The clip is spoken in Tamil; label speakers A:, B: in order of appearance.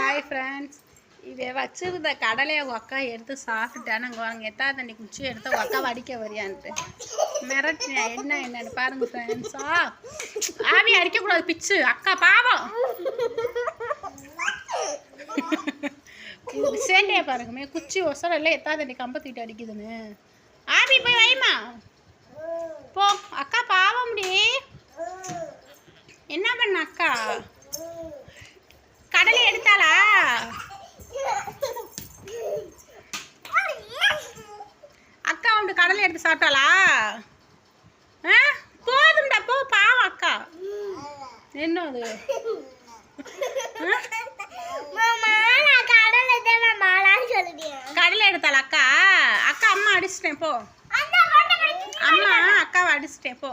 A: Hi friends. இவ வச்சிருந்த கடலையை அக்கா எடுத்து சாப்பிட்டுட்டானு அங்கே எத்தா தண்ணி குச்சி எடுத்து அக்கா வடிக்க வரியான்ட்டு மிரட்டினேன். என்னன்னு பாருங்க ஃப்ரெண்ட்ஸா. ஆவி அடிக்கக்கூடாது பிச்சு அக்கா பாவம். இது சேண்டையா பாருங்கமே குச்சி ஒசரம் இல்லை எத்தா தண்ணி கம்பத்திட்டு அடிக்குதுன்னு. ஆவி போய் வைமா போ அக்கா பாவம். முடி என்ன பண்ண அக்கா? கடலை எடுத்தாளா? அக்கா வந்து கடலை எடுத்து சாப்பிட்டாளா? போதும்டா போ பாவம் அக்கா. என்ன அது? கடலை எடுத்தாளா அக்கா? அக்கா அம்மா அடிச்சிட்டேன் போ. அம்மா அக்காவை அடிச்சிட்டேன் போ.